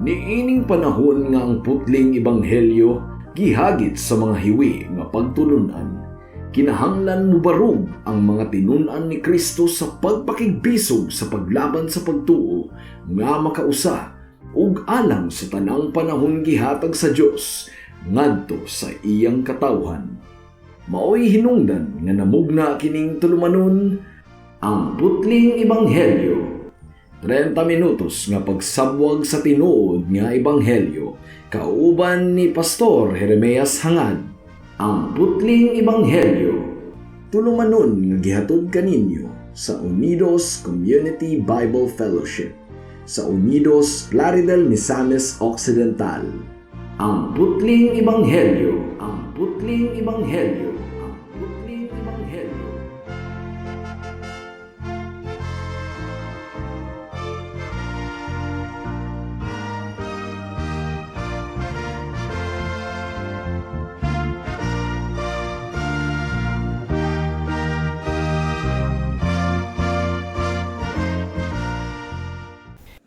Niining panahon nga ang putling ebanghelyo gihagit sa mga hiwi nga pagtulunan. Kinahanglan mo barug ang mga tinunan ni Kristo sa pagpakigbisog sa paglaban sa pagtuo nga makausa ug alang sa tanang panahon gihatag sa Dios ngadto sa iyang katawhan. Maoy hinungdan nga namugna kining tulumanon ang putling ebanghelyo. 30 minutos nga pagsabwag sa tinuod nga ebanghelyo kauban ni Pastor Jeremias Hangad. Ang putling ebanghelyo tulumanon nga gihatod kaninyo sa Unidos Community Bible Fellowship sa Unidos Plaridel, Misamis Occidental. Ang putling ebanghelyo, ang putling ebanghelyo, ang putling ebanghelyo.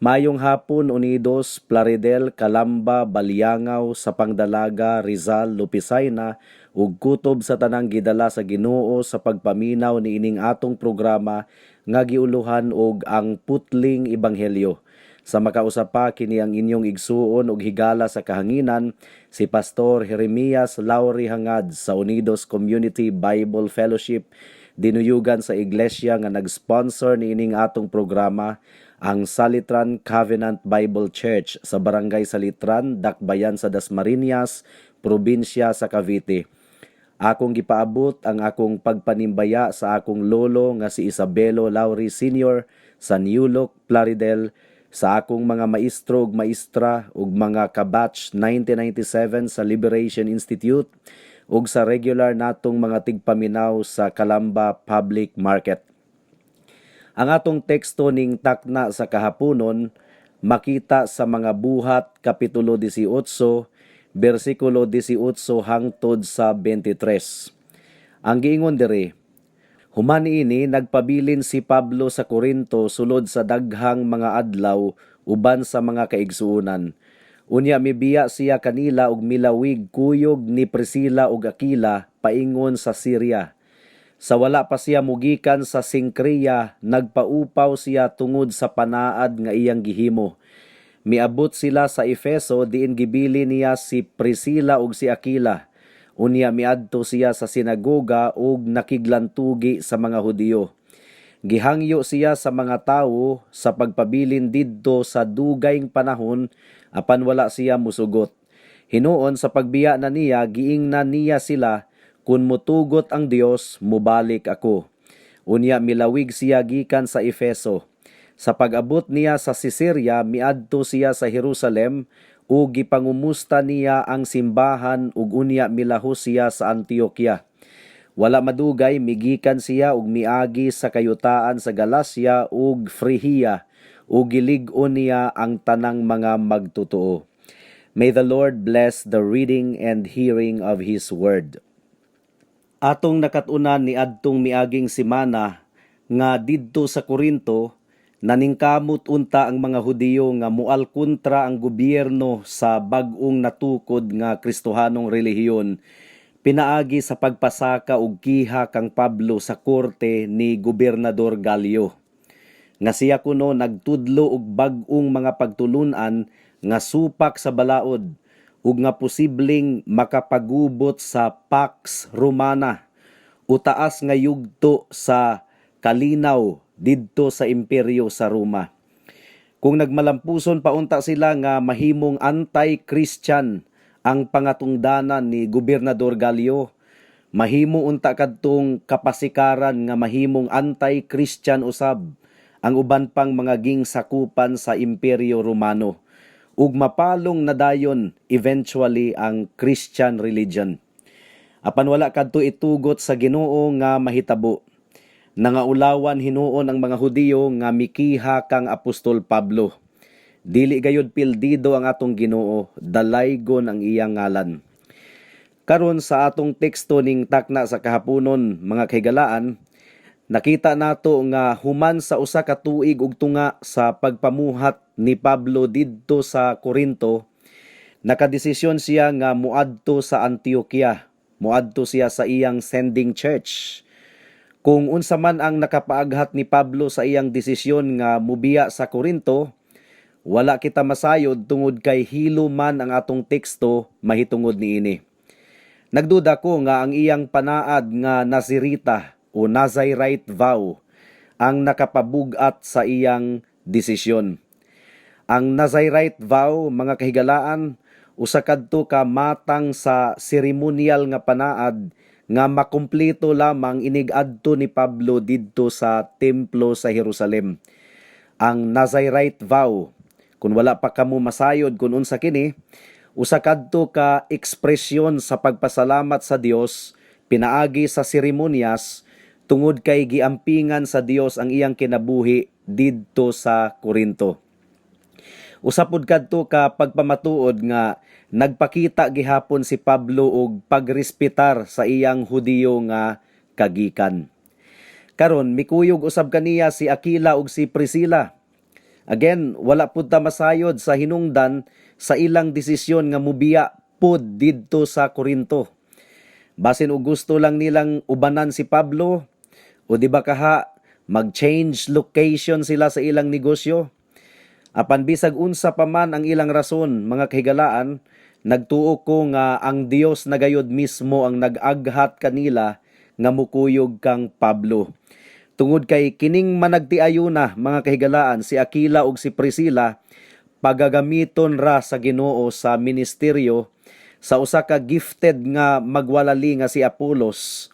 Mayong hapon, Unidos, Plaridel, Calamba, Baliangaw, Sapangdalaga, Rizal, Lupisayna, ug kutob sa tanang gidala sa Ginoo sa pagpaminaw ni ining atong programa nga giuluhan og ang putling ebanghelyo. Sa makausapa kini ang inyong igsuon ug higala sa kahanginan si Pastor Jeremias Lauri Hangad sa Unidos Community Bible Fellowship, dinuyugan sa iglesia nga nag-sponsor ni ining atong programa, ang Salitran Covenant Bible Church sa Barangay Salitran, Dakbayan sa Dasmariñas, probinsya sa Cavite. Akong gipaabot ang akong pagpanimbaya sa akong lolo nga si Isabelo Lauri Sr. sa New Look, Plaridel, sa akong mga maestro ug maestra ug mga kabatch 1997 sa Liberation Institute ug sa regular natong mga tigpaminaw sa Calamba Public Market. Ang atong teksto ning takna sa kahaponon makita sa mga buhat kapitulo 18, bersikulo 18 hangtod sa 23. Ang giingon diri, human ini nagpabilin si Pablo sa Corinto sulod sa daghang mga adlaw uban sa mga kaigsuonan. Unya mibiya siya kanila og milawig kuyog ni Priscilla ug Aquila paingon sa Syria. Sa wala pa siya mugikan sa Singkriya, nagpaupaw siya tungod sa panaad nga iyang gihimo. Miabot sila sa Efeso diin gibili niya si Priscilla ug si Aquila. Unya miadto siya sa sinagoga ug nakiglantugi sa mga Hudiyo. Gihangyo siya sa mga tawo sa pagpabilin didto sa dugayng panahon apan wala siya musugot. Hinuon sa pagbiya na niya, giingnan niya sila, kun mutugot ang Dios, mubalik ako. Unya milawig siya gikan sa Efeso. Sa pag-abot niya sa Caesarea, miadto siya sa Jerusalem ug gipangumusta niya ang simbahan ug unya milahos siya sa Antioquia. Wala madugay migikan siya ug miagi sa kayutaan sa Galacia ug Phrygia ug gilig-on niya ang tanang mga magtotoo. May the Lord bless the reading and hearing of His word. Atong nakatunan ni adtong miaging semana nga didto sa Corinto naningkamot unta ang mga Hudiyo nga mual kontra ang gobyerno sa bag-ong natukod nga Kristohanong relihiyon, pinaagi sa pagpasaka og kiha kang Pablo sa korte ni Gobernador Gallio. Nga siya kuno nagtudlo og bag-ong mga pagtulunan nga supak sa balaod ug nga posibleng makapagubot sa Pax Romana o taas nga yugto sa kalinaw didto sa imperyo sa Roma. Kung nagmalampuson paunta sila nga mahimong anti-Christian ang pangatungdanan ni Gobernador Gallio, mahimo unta kadtong kapasikaran nga mahimong anti-Christian usab ang uban pang mga gingsakupan sa Imperyo Romano ug mapalong nadayon eventually ang Christian religion. Apan wala kadto itugot sa Ginoo nga mahitabo. Nangaulawan hinuon ang mga Hudiyo nga mikiha kang Apostol Pablo. Dili gayud pildido ang atong Ginoo, dalaygon ang iyang ngalan. Karon sa atong teksto ning takna sa kahaponon, mga kahigalaan, nakita nato nga human sa usa ka tuig ug tunga sa pagpamuhat ni Pablo didto sa Corinto, nakadesisyon siya nga muadto sa Antioquia, muadto siya sa iyang sending church. Kung unsa man ang nakapaaghat ni Pablo sa iyang desisyon nga mubiya sa Corinto, wala kita masayod tungod kay hilo man ang atong teksto mahitungod niini. Nagduda ko nga ang iyang panaad nga Nazirita o Nazirite vow ang nakapabugat sa iyang desisyon. Ang Nazirite vow, mga kahigalaan, usa kadto ka matang sa seremonial nga panaad nga makumpleto lamang inig-adto ni Pablo didto sa templo sa Jerusalem. Ang Nazirite vow, kung wala pa kamo masayod kung unsa kini, usa kadto ka ekspresyon sa pagpasalamat sa Dios pinaagi sa seremonyas tungod kay giampingan sa Dios ang iyang kinabuhi didto sa Corinto. Usa pud kadto ka pagpamatuod nga nagpakita gihapon si Pablo og pagrespetar sa iyang Hudiyo nga kagikan. Karon mikuyog usab kaniya si Aquila ug si Priscilla. Again, wala pud ta masayod sa hinungdan sa ilang desisyon nga mubiya pud didto sa Corinto. Basin og gusto lang nilang ubanan si Pablo, o di ba kaha mag-change location sila sa ilang negosyo? Apan bisag unsa pa man ang ilang rason, mga kahigalaan, nagtuo ko nga ang Dios na gayud mismo ang nag-aghat kanila nga mukuyog kang Pablo. Tungod kay kining managtiayuna, mga kahigalaan, si Aquila ug si Priscilla pagagamiton ra sa Ginoo sa ministeryo sa usa ka gifted nga magwalali nga si Apolos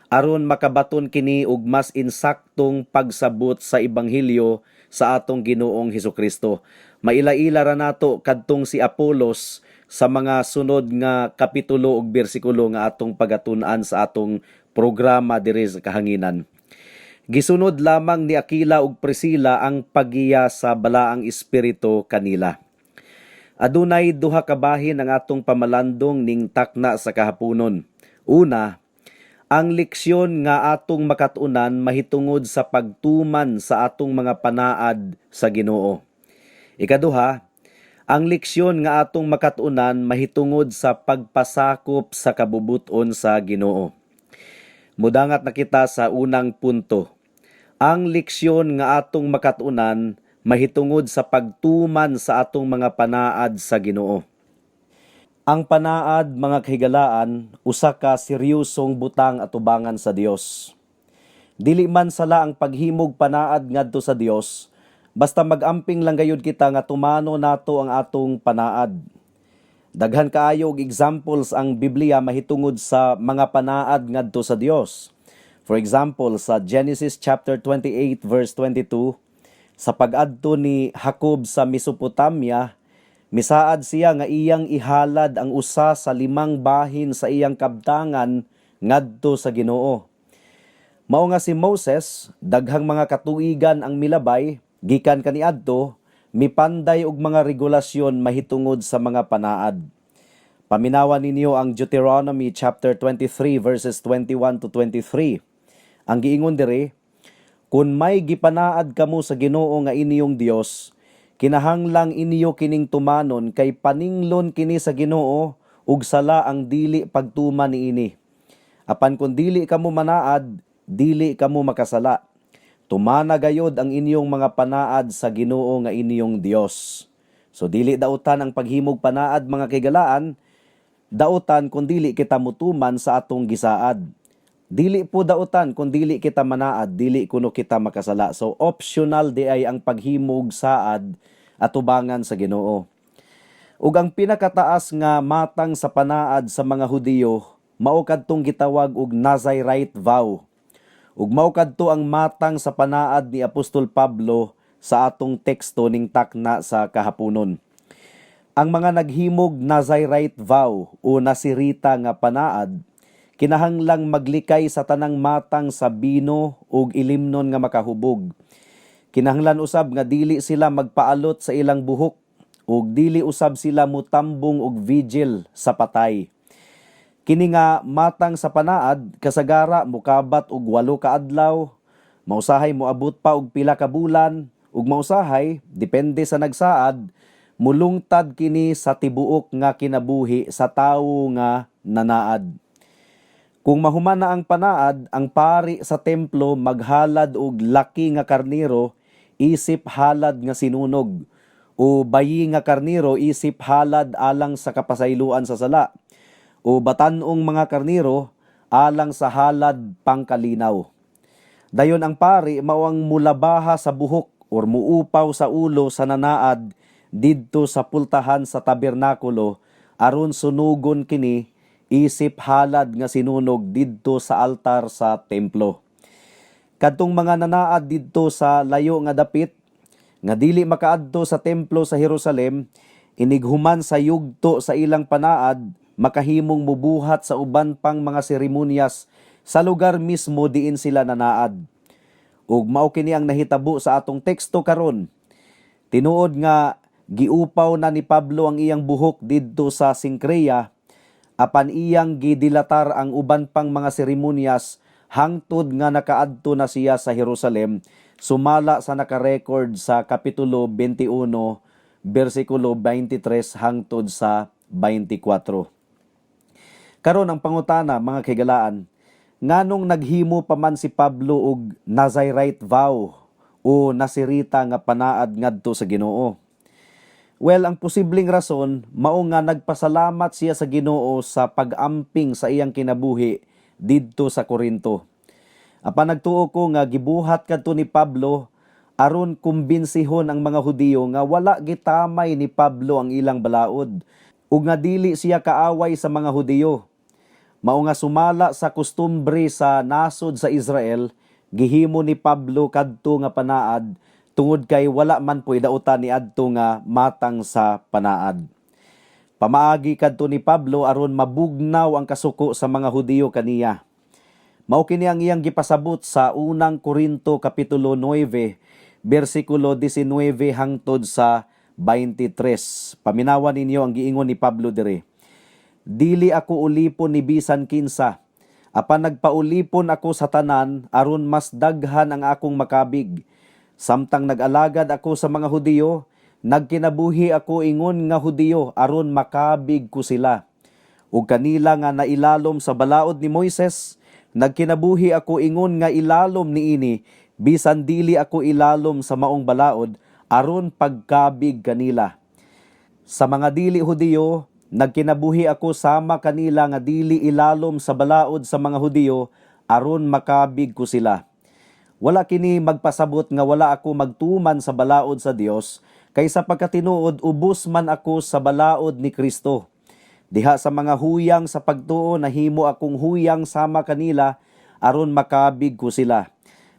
aron makabaton kini og mas insaktong pagsabot sa ebanghelyo sa atong Ginoong Hesukristo. Maila-ila ra nato kadtong si Apolos sa mga sunod nga kapitulo ug bersikulo nga atong pagatun-an sa atong programa diri sa kahanginan. Gisunod lamang ni Aquila ug Priscilla ang paggiya sa balaang espiritu kanila. Adunay duha ka bahin ang atong pamalandong ning takna sa kahaponon. Una, ang leksyon nga atong makatunan mahitungod sa pagtuman sa atong mga panaad sa Ginoo. Ikaduha, ang leksyon nga atong makatunan mahitungod sa pagpasakop sa kabubuton sa Ginoo. Mudangat na kita sa unang punto. Ang leksyon nga atong makatunan mahitungod sa pagtuman sa atong mga panaad sa Ginoo. Ang panaad, mga kahigalaan, usa ka seryosong butang atubangan sa Dios. Dili man sala ang paghimog panaad ngadto sa Dios, basta magamping lang gayud kita nga tumano nato ang atong panaad. Daghan kaayo og examples ang Biblia mahitungod sa mga panaad ngadto sa Dios. For example, sa Genesis chapter 28 verse 22, sa pag-adto ni Jacob sa Mesopotamia, misaad siya nga iyang ihalad ang usa sa 5 bahin sa iyang kabtangan ngadto sa Ginoo. Mao nga si Moses, daghang mga katuigan ang milabay, gikan kaniadto, mipanday og mga regulasyon mahitungod sa mga panaad. Paminawan ninyo ang Deuteronomy chapter 23 verses 21 to 23. Ang giingon diri, kung may gipanaad kamo sa Ginoo nga inyong Dios, kinahanglang inyo kining tumanon kay paninglon kini sa Ginoo ug sala ang dili pagtuman niini. Apan kung dili kamo manaad, dili kamo makasala. Tumana gayod ang inyong mga panaad sa Ginoo nga inyong Dios. So dili dautan ang paghimog panaad, mga kaigalaan, dautan kung dili kita mutuman sa atong gisaad. Dili po dautan kung dili kita manaad, dili kuno kita makasala. So optional di ay ang paghimog saad atubangan sa Ginoo. Ug ang pinakataas nga matang sa panaad sa mga Hudiyo, mao kadtong gitawag og Nazirite vow. Ug mao kadto ang matang sa panaad ni Apostol Pablo sa atong teksto ning takna sa kahaponon. Ang mga naghimog Nazirite vow o Nasirita nga panaad, kinahanglang maglikay sa tanang matang sa bino ug ilimnon nga makahubog. Kinahanglan usab nga dili sila magpaalot sa ilang buhok ug dili usab sila mutambong og vigil sa patay. Kini nga matang sa panaad kasagara mokabat og 8 ka adlaw, mausahay moabot pa og pila ka bulan ug mausahay depende sa nagsaad mulungtad kini sa tibuok nga kinabuhi sa tawo nga nanaad. Kung mahuman na ang panaad, ang pari sa templo maghalad og laki nga karniro isip halad nga sinunog, o bayi nga karniro isip halad alang sa kapasayloan sa sala, o batanong mga karniro alang sa halad pangkalinaw. Dayon ang pari mao ang mulabaha sa buhok or muupaw sa ulo sa nanaad didto sa pultahan sa tabernakulo aron sunugon kini isip halad nga sinunog didto sa altar sa templo. Kadtong mga nanaad didto sa layo nga dapit nga dili makaadto sa templo sa Jerusalem, inighuman sa yugto sa ilang panaad, makahimong mubuhat sa uban pang mga seremonyas sa lugar mismo diin sila nanaad. Ug mao kini ang nahitabo sa atong teksto karon. Tinuod nga giupaw na ni Pablo ang iyang buhok didto sa Sincrea, apan iyang gidilatar ang uban pang mga seremonyas hangtod nga nakaadto na siya sa Jerusalem, sumala sa nakarecord sa Kapitulo 21, versikulo 23 hangtod sa 24. Karon ang pangutana, mga kaigalaan, nganong naghimo pa man si Pablo og Nazirite vow o nasirita nga panaad ngadto sa Ginoo? Well, ang posibleng rason mao nga nagpasalamat siya sa Ginoo sa pag-amping sa iyang kinabuhi didto sa Korinto. Apan nagtuo ko nga gibuhat kadto ni Pablo aron kumbinsihon ang mga Hudiyo nga wala gitamay ni Pablo ang ilang balaod ug nga dili siya kaaway sa mga Hudiyo. Mao nga sumala sa kustumbre sa nasod sa Israel, gihimo ni Pablo kadto nga panaad tungod kay wala man po'y dautan ni adto nga matang sa panaad. Pamaagi kadto ni Pablo aron mabugnaw ang kasuko sa mga Hudiyo kaniya. Mao kini ang iyang gipasabot sa unang Korinto kapitulo 9, bersikulo 19 hangtod sa 23. Paminawan ninyo ang giingon ni Pablo dire. Dili ako ulipon ni bisan kinsa, apan nagpaulipon ako sa tanan aron mas daghan ang akong makabig. Samtang nag-alagad ako sa mga Hudiyo, nagkinabuhi ako ingon nga Hudiyo aron makabig ko sila. Ug kanila nga nailalom sa balaod ni Moises, nagkinabuhi ako ingon nga ilalom niini, bisan dili ako ilalom sa maong balaod aron pagkabig kanila. Sa mga dili Hudiyo, nagkinabuhi ako sama kanila nga dili ilalom sa balaod sa mga Hudiyo aron makabig ko sila. Wala kini magpasabot nga wala ako magtuman sa balaod sa Dios, kaysa pagkatinuod ubos man ako sa balaod ni Kristo. Diha sa mga huyang sa pagtuo nahimo akong huyang sama kanila aron makabig ko sila.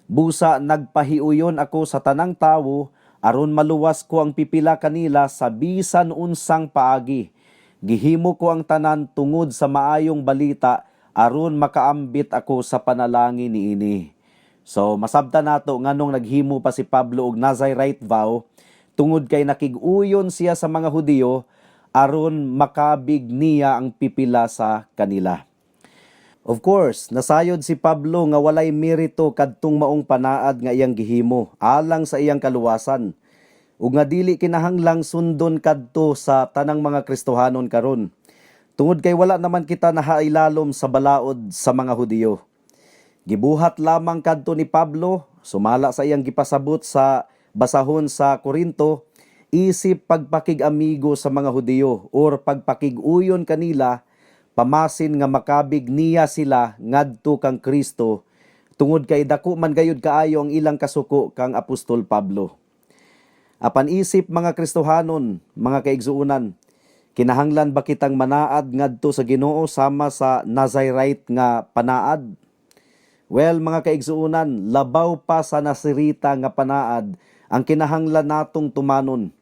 Busa nagpahiuyon ako sa tanang tawo aron maluwas ko ang pipila kanila sa bisan unsang paagi. Gihimo ko ang tanan tungod sa maayong balita aron makaambit ako sa panalangin niini. So masabtan nato nganong naghimo pa si Pablo og Nazirite vow tungod kay nakig-uyon siya sa mga Hudiyo aron makabig niya ang pipila sa kanila. Of course, nasayod si Pablo nga walay merito kadtong maong panaad nga iyang gihimo alang sa iyang kaluwasan ug nga dili kinahanglang sundon kadto sa tanang mga Kristohanon karon. Tungod kay wala naman kita nahailalom sa balaod sa mga Hudiyo. Gibuhat lamang kadto ni Pablo, sumala sa iyang gipasabot sa basahon sa Korinto, isip pagpakig-amigo sa mga Hudiyo or pagpakig-uyon kanila, pamasin nga makabig niya sila ngadto kang Kristo, tungod kay dako man gayud kaayo ang ilang kasuko kang Apostol Pablo. Apan isip mga Kristohanon, mga kaigsuunan, kinahanglan ba kitang manaad ngadto sa Ginoo sama sa Nazirite nga panaad? Well, mga kaigsuunan, labaw pa sa nasirita nga panaad ang kinahanglan natong tumanon.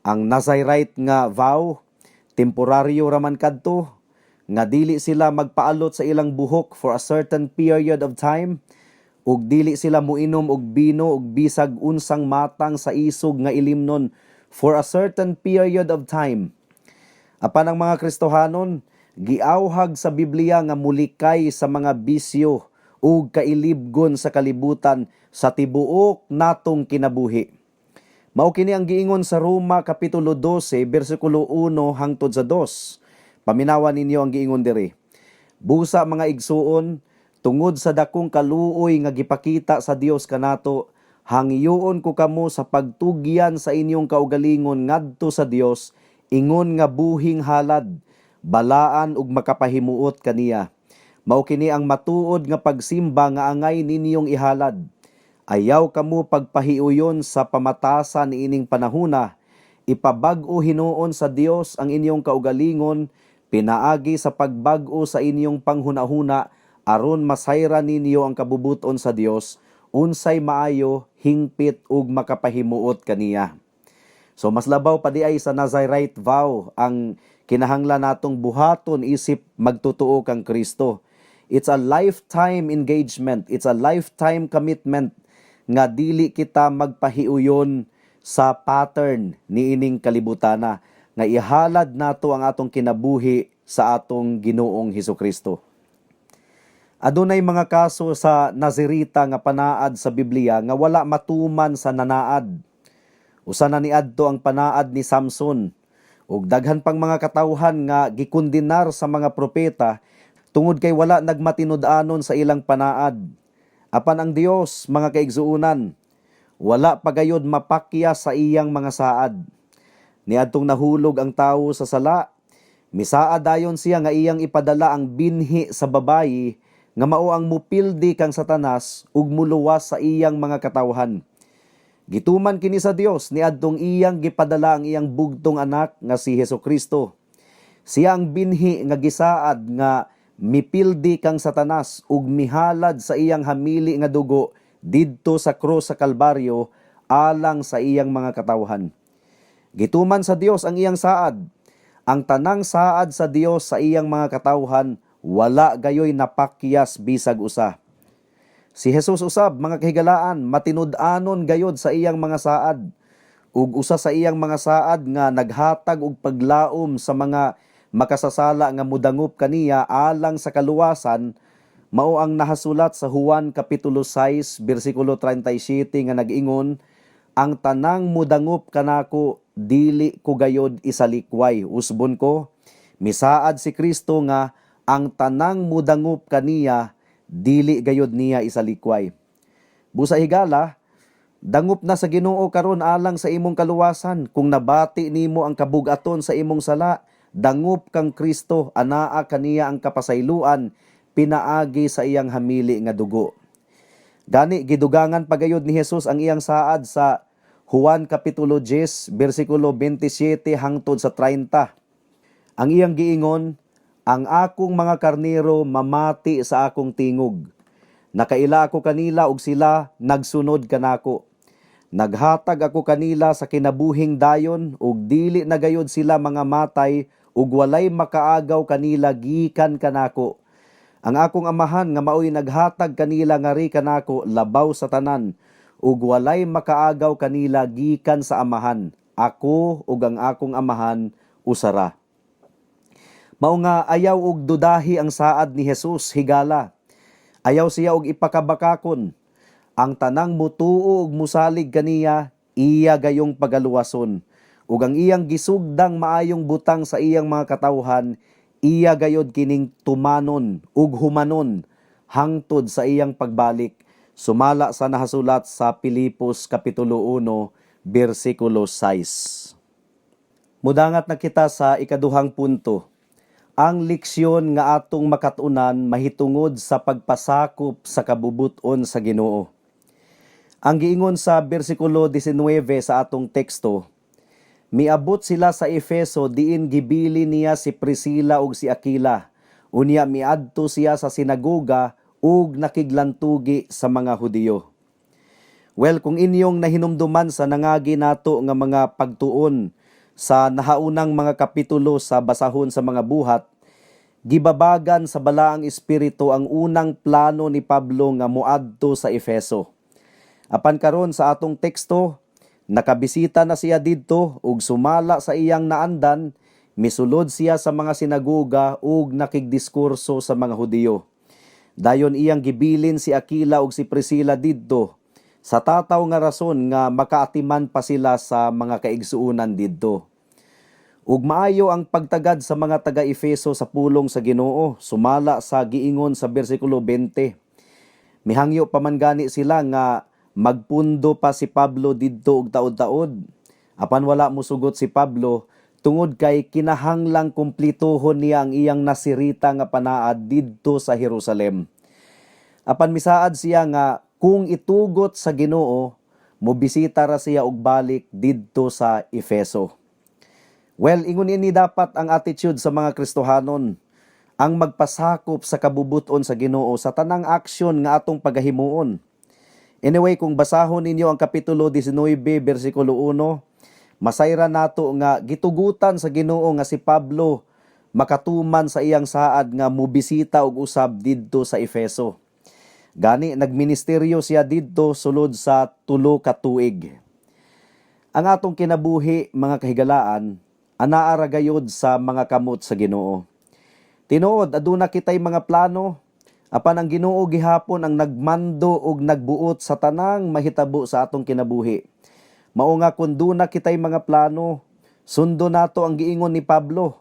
Ang Nazirite nga vow, temporaryo raman kadto, nga dili sila magpaalot sa ilang buhok for a certain period of time, ug dili sila muinom og bino ug bisag unsang matang sa isog nga ilimnon for a certain period of time. Apan ang mga Kristohanon, giawhag sa Biblia nga mulikay sa mga bisyo ug kailibgon sa kalibutan sa tibuok natong kinabuhi. Mao kini ang giingon sa Roma kapitulo 12 bersikulo 1 hangtod sa 2. Paminawan ninyo ang giingon diri. Busa mga igsuon, tungod sa dakong kaluoy nga gipakita sa Dios kanato, hangyoon ko kamo sa pagtugyan sa inyong kaugalingon ngadto sa Dios, ingon nga buhing halad, balaan ug makapahimuot kaniya. Mao kini ang matuod nga pagsimba nga angay ninyong ihalad. Ayaw kamo pagpahiuyon sa pamatasan ni ining panahuna, ipabag-o hinuon sa Dios ang inyong kaugalingon, pinaagi sa pagbag-o sa inyong panghunahuna, aron masayra ninyo ang kabubuton sa Dios, unsay maayo, hingpit ug makapahimuot kaniya. So mas labaw pa di ay sa Nazirite vow ang kinahanglan natong buhaton isip magtotoo kang Kristo. It's a lifetime engagement, it's a lifetime commitment nga dili kita magpahiuyon sa pattern ni ining kalibutana nga ihalad nato ang atong kinabuhi sa atong Ginoong Hesukristo. Adunay mga kaso sa Nazirita nga panaad sa Biblia nga wala matuman sa nanaad. Usa na niadto ang panaad ni Samson ug daghan pang mga katawhan nga gikondenar sa mga propeta tungod kay wala nagmatinud-anon sa ilang panaad. Apan ang Dios, mga kaigsuunan, wala pagayod mapakya sa iyang mga saad. Niadtong nahulog ang tawo sa sala, misaad dayon siya nga iyang ipadala ang binhi sa babayi nga mao ang mupildi kang Satanas ug muluwas sa iyang mga katawhan. Gituman kini sa Dios niadtong iyang gipadala ang iyang bugtong anak nga si Hesukristo. Siya ang binhi nga gisaad nga mipildi kang Satanas ug mihalad sa iyang hamili nga dugo didto sa krus sa Kalbaryo alang sa iyang mga katawhan. Gituman sa Dios ang iyang saad. Ang tanang saad sa Dios sa iyang mga katawhan wala gayoy napakyas bisag usa. Si Jesus usab, mga kahigalaan, matinud-anon gayod sa iyang mga saad. Ug usa sa iyang mga saad nga naghatag og paglaom sa mga makasasala nga mudangop kaniya alang sa kaluwasan, mao ang nahasulat sa Juan kapitulo 6 bersikulo 37 nga nag-ingon, ang tanang mudangop kanako dili ko gayod isalikway. Usbon ko, misaad si Kristo nga ang tanang mudangop kaniya dili gayod niya isalikway. Busa higala, dangop na sa Ginoo karon alang sa imong kaluwasan. Kung nabati nimo ang kabug-aton sa imong sala, dangop kang Kristo, anaa kaniya ang kapasayloan, pinaagi sa iyang hamili nga dugo. Gani gidugangan pagayod ni Jesus ang iyang saad sa Juan kapitulo 10 bersikulo 27 hangtod sa 30. Ang iyang giingon, ang akong mga karnero mamati sa akong tingog. Nakaila ako kanila ug sila nagsunod kanako. Naghatag ako kanila sa kinabuhing dayon ug dili na gayud sila mga matay ug walay makaagaw kanila gikan kanako. Ang akong amahan nga maoy naghatag kanila ngari kanako labaw sa tanan ug walay makaagaw kanila gikan sa amahan. Ako ug ang akong amahan usara. Mao nga ayaw og dudahi ang saad ni Jesus higala. Ayaw siya og ipakabakakon. Ang tanang mutuo ug musalig kaniya iya gayong pagaluwason. Ug ang iyang gisugdang maayong butang sa iyang mga katawhan, iya gayod kining tumanon ug humanon hangtod sa iyang pagbalik. Sumala sa nahasulat sa Pilipos kapitulo 1 bersikulo 6. Mudangat na kita sa ikaduhang punto. Ang leksyon nga atong makatunan mahitungod sa pagpasakop sa kabubuton sa Ginoo. Ang giingon sa bersikulo 19 sa atong teksto, miabot sila sa Efeso diin gibili niya si Priscilla ug si Aquila. Unya miadto siya sa sinagoga ug nakiglantugi sa mga Hudiyo. Well, kung inyong nahinumduman sa nangagi nato nga mga pagtuon sa nahaunang mga kapitulo sa basahon sa mga buhat, gibabagan sa balaang espiritu ang unang plano ni Pablo nga moadto sa Efeso. Apan karon sa atong teksto, nakabisita na siya didto ug sumala sa iyang naandan, misulod siya sa mga sinagoga ug nakigdiskurso sa mga Hudiyo. Dayon iyang gibilin si Aquila ug si Priscilla didto. sa tataw nga rason nga makaatiman pa sila sa mga kaigsuunan didto. Ug maayo ang pagtagad sa mga taga-Efeso sa pulong sa Ginoo, sumala sa giingon sa bersikulo 20. Mihangyo pa man gani sila nga magpundo pa si Pablo didto og taod-taod. Apan wala mosugot si Pablo tungod kay kinahanglang kumplituhon niya ang iyang nasirita nga panaad didto sa Jerusalem. Apan misaad siya nga kung itugot sa Ginoo, mobisita ra siya og balik didto sa Efeso. Well, ingon ini dapat ang attitude sa mga Kristohanon, ang magpasakop sa kabubuton sa Ginoo sa tanang aksyon nga atong pagahimuon. Anyway, kung basahon ninyo ang kapitulo 19 bersikulo 1, masayra nato nga gitugutan sa Ginoo nga si Pablo makatuman sa iyang saad nga mobisita og usab didto sa Efeso. Gani nagministeryo siya didto sulod sa 3 ka tuig. Ang atong kinabuhi mga kahigalaan anaa ra gayud sa mga kamot sa Ginoo. Tinuod aduna kitay mga plano, apan ang Ginoo gihapon ang nagmando ug nagbuot sa tanang mahitabo sa atong kinabuhi. Mao nga kun duna kitay mga plano, sundo nato ang giingon ni Pablo.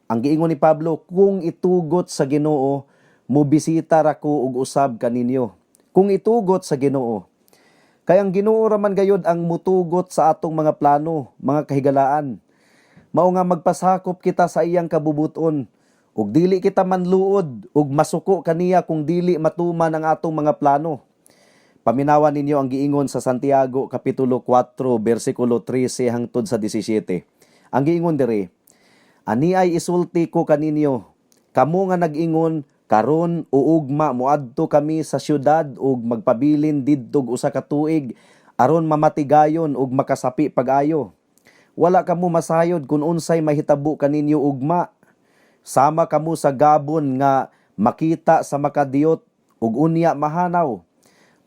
Ang giingon ni Pablo, kung itugot sa Ginoo, mobisita ra ko og usab kaninyo. Kung itugot sa Ginoo. Kay ang Ginoo ra man gayud ang mutugot sa atong mga plano, mga kahigalaan. Mao nga magpasakop kita sa iyang kabubuton, ug dili kita manluod ug masuko kaniya kung dili matuman ang atong mga plano. Paminawan ninyo ang giingon sa Santiago kapitulo 4 bersikulo 13 hangtod sa 17. Ang giingon diri, ani ay isulti ko kaninyo, kamo nga nag-ingon karon uugma moadto kami sa syudad ug magpabilin didtog usa ka tuig aron mamatigayon ug makasapi pag-ayo. Wala kamo masayod kung unsay mahitabo kaninyo ugma. Sama kamo sa gabon nga makita sa makadiyot ug unya mahanaw.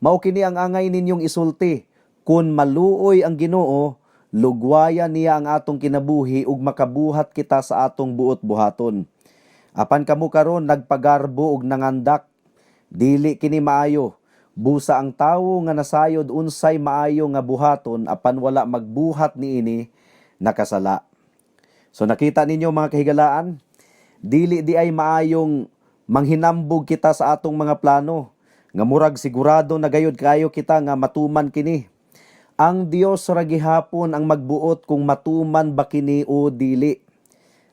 Mao kini ang angay ninyong isulti, kun maluoy ang Ginoo, lugwayan niya ang atong kinabuhi ug makabuhat kita sa atong buot-buhaton. Apan kamo karon nagpagarbo ug nangandak, dili kini maayo. Busa ang tawo nga nasayod unsay maayo nga buhaton apan wala magbuhat niini nakasala. So nakita ninyo mga kahigalaan, dili di ay maayong manghinambog kita sa atong mga plano. Nga murag sigurado na gayud kayo kita nga matuman kini. Ang Dios ra gihapon ang magbuot kung matuman ba kini o dili.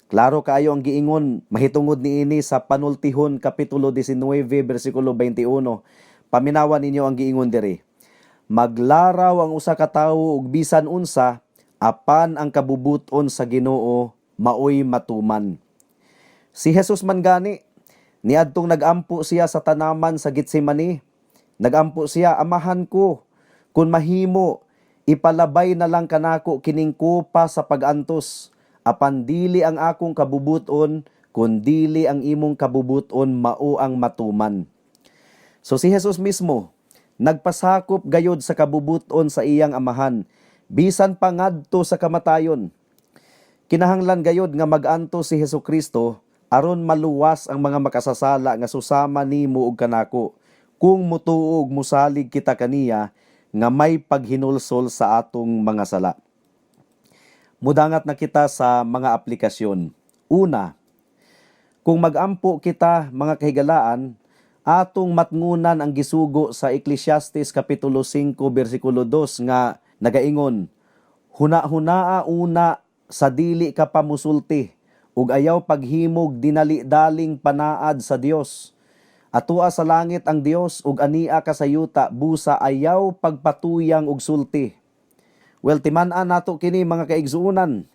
Klaro kayo ang giingon mahitungod niini sa Panultihon kapitulo 19 bersikulo 21. Paminawan ninyo ang giingon diri. Maglaraw ang usa ka tawo ug bisan unsa apan ang kabubuton sa Ginoo maoy matuman. Si Jesus man gani niadtong nagampo siya sa tanaman sa Getsemani. Nagampo siya, amahan ko, kung mahimo, ipalabay na lang kanako kining kupa sa pag-antos. Apan dili ang akong kabubuton, kun dili ang imong kabubuton mao ang matuman. So si Jesus mismo, nagpasakop gayod sa kabubuton sa iyang amahan, bisan pa ngadto sa kamatayon. Kinahanglan gayod nga mag-antos si Hesukristo, aron maluwas ang mga makasasala nga susama nimo ug kanako kung mutuog musalig kita kaniya nga may paghinulsol sa atong mga sala. Mudangat na kita sa mga aplikasyon. Una, kung magampo kita mga kahigalaan, atong matngunan ang gisugo sa Ecclesiastes kapitulo 5 bersikulo 2 nga nagaingon, huna-hunaa una sa dili ka pamusulti, ug ayaw paghimog dinali-daling panaad sa Dios. Atua sa langit ang Dios ug ania ka sa yuta busa ayaw pagpatuyang og sulti. Well, timan-an nato kini mga kaigsuunan.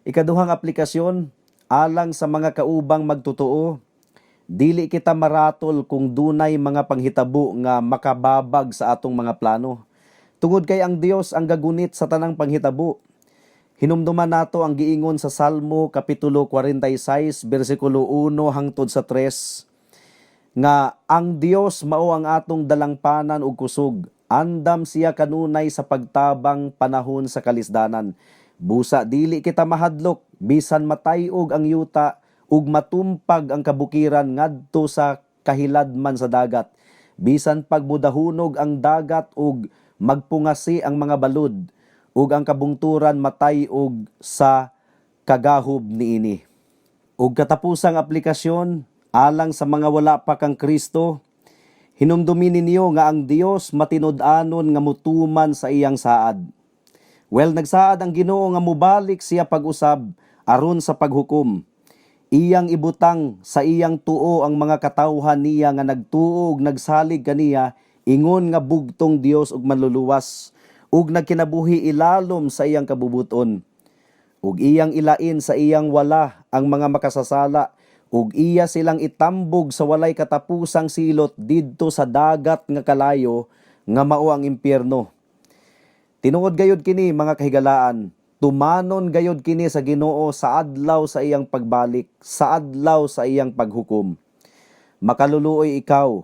Ikaduhang aplikasyon, alang sa mga kaubang magtotoo, dili kita maratol kung dunay mga panghitabo nga makababag sa atong mga plano. Tungod kay ang Dios ang gagunit sa tanang panghitabo. Hinumduman nato ang giingon sa Salmo kapitulo 46 bersikulo 1 hangtod sa 3 nga ang Dios mao ang atong dalangpanan ug kusog, andam siya kanunay sa pagtabang panahon sa kalisdanan. Busa dili kita mahadlok bisan matay-og ang yuta ug matumpag ang kabukiran ngadto sa kahiladman sa dagat. bisan pagmudahunog ang dagat ug magpungasi ang mga balod ug ang kabungturan matay og sa kagahob niini. Ug katapusang aplikasyon alang sa mga wala pa kang Kristo, hinumdumi ninyo nga ang Dios matinud-anon nga mutuman sa iyang saad. Well, nagsaad ang Ginoo nga mubalik siya pag-usab aron sa paghukom. Iyang ibutang sa iyang tuo ang mga katawhan niya nga nagtuo ug nagsalig kaniya ingon nga bugtong Dios ug manluluwas ug nagkinabuhi ilalom sa iyang kabubuton. Ug iyang ilain sa iyang wala ang mga makasasala ug iya silang itambog sa walay katapusang silot didto sa dagat nga kalayo nga mao ang impyerno. Tinuod gayud kini mga kahigalaan, tumanon gayud kini sa Ginoo sa adlaw sa iyang pagbalik, sa adlaw sa iyang paghukom. Makaluluoy ikaw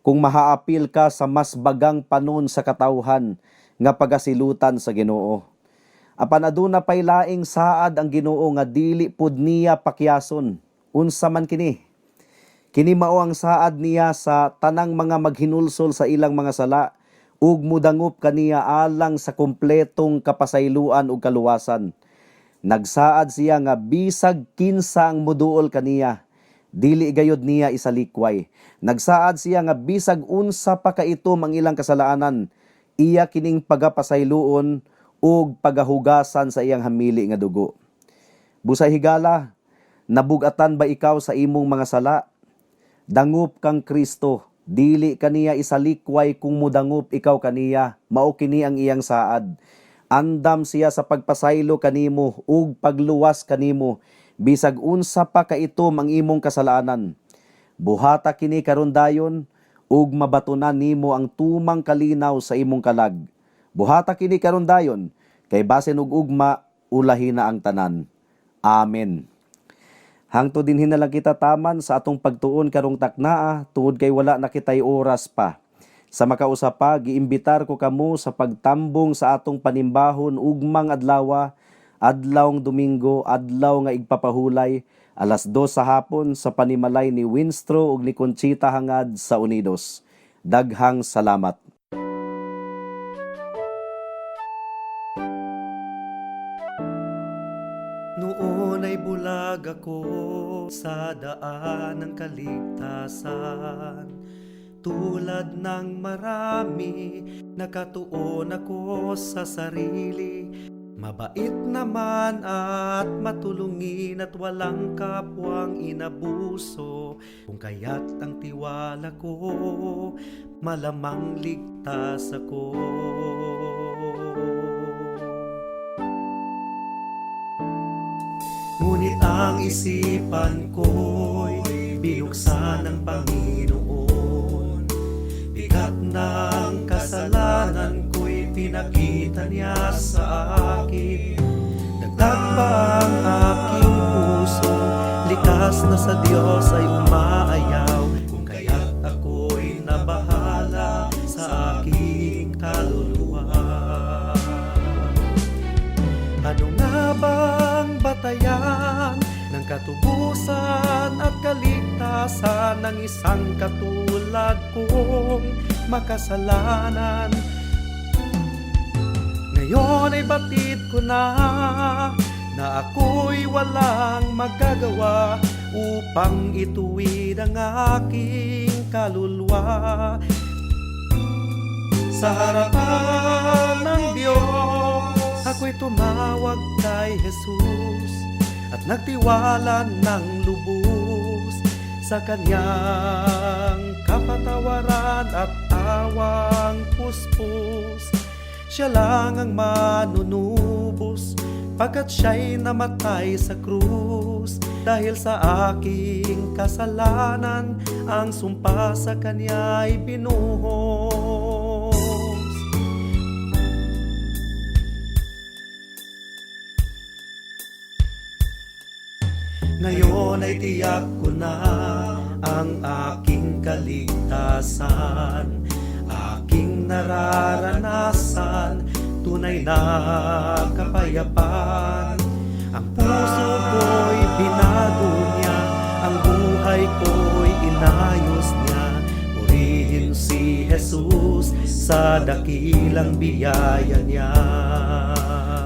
kung mahaapil ka sa mas bagang panon sa katawhan nga pagasilutan sa Ginoo. Apan aduna pay laing saad ang Ginoo nga dili pud niya pakyason. Unsa man kini? Kini mao ang saad niya sa tanang mga maghinulsol sa ilang mga sala ug mudangup kaniya alang sa kompletong kapasayloan ug kaluwasan. Nagsaad siya nga bisag kinsa ang muduol kaniya, dili gayud niya isalikway. Nagsaad siya nga bisag unsa pa kaitom ang ilang kasalaanan, iya kining pagapasayloon ug pagahugasan sa iyang hamili nga dugo. Busay higala, nabugatan ba ikaw sa imong mga sala? Dangup kang Kristo. Dili kaniya isalikway kung mudangup ikaw kaniya, mao kini ang iyang saad. Andam siya sa pagpasaylo kanimo ug pagluwas kanimo, bisag unsa pa kaitom ang imong kasalanan. Buhata kini karon dayon ug mabatunan nimo ang tumang kalinaw sa imong kalag. Buhata kini karon dayon kay basin ug ugma ulahi na ang tanan. Amen. Hangtod dinhi na lang kita taman sa atong pagtuon karong taknaa tungod kay wala na kitay oras pa. Sa makausapa, giimbitar ko kamo sa pagtambong sa atong panimbahon ugmang adlaw, adlawng Domingo, adlaw nga igpapahulay, 2:00 sa hapon sa panimalay ni Winstro ug ni Conchita hangad sa Unidos. Daghang salamat. Noon ay bulag ako sa daan ng kaligtasan. Tulad ng marami, nakatuon ako sa sarili. Mabait naman at matulungin at walang kapwang inabuso. Kung kaya't ang tiwala ko, malamang ligtas ako. Ngunit ang isipan ko'y binuksan ng Panginoon. Bigat ng kasalanan ko'y pinakita niya sa akin. Dagdag pa ang aking puso, likas na sa Diyos ay umaayaw. Kung kaya't ako'y nabahala sa aking kaluluwa. Ano nga bang batayan ng katubusan at kaligtasan ng isang katulad kong makasalanan? Ngayon ay batid ko na ako'y walang magagawa upang ituwid ang aking kaluluwa. Sa harapan ng Diyos, ako'y tumawag kay Jesus at nagtiwala ng lubos sa Kanyang kapatawaran at awang puspos. Siya lang ang manunubos pagkat siya'y namatay sa krus. Dahil sa aking kasalanan, ang sumpa sa Kanya'y binuhos. Ngayon ay tiyak ko na ang aking kaligtasan, aking nararanasan, tunay na kapayapaan. Ang puso ko'y binago niya, ang buhay ko'y inayos niya. Purihin si Jesus sa dakilang biyaya niya.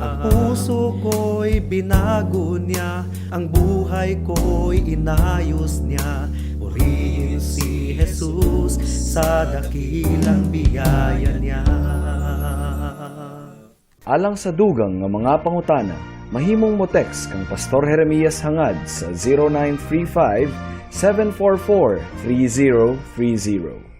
Ang puso ko'y binago niya, ang buhay ko'y inayos niya. Purihin si Jesus sa dakilang biyaya niya. Alang sa dugang nga mga pangutana, mahimong mo text kang Pastor Jeremias hangad sa 0935 744 3030.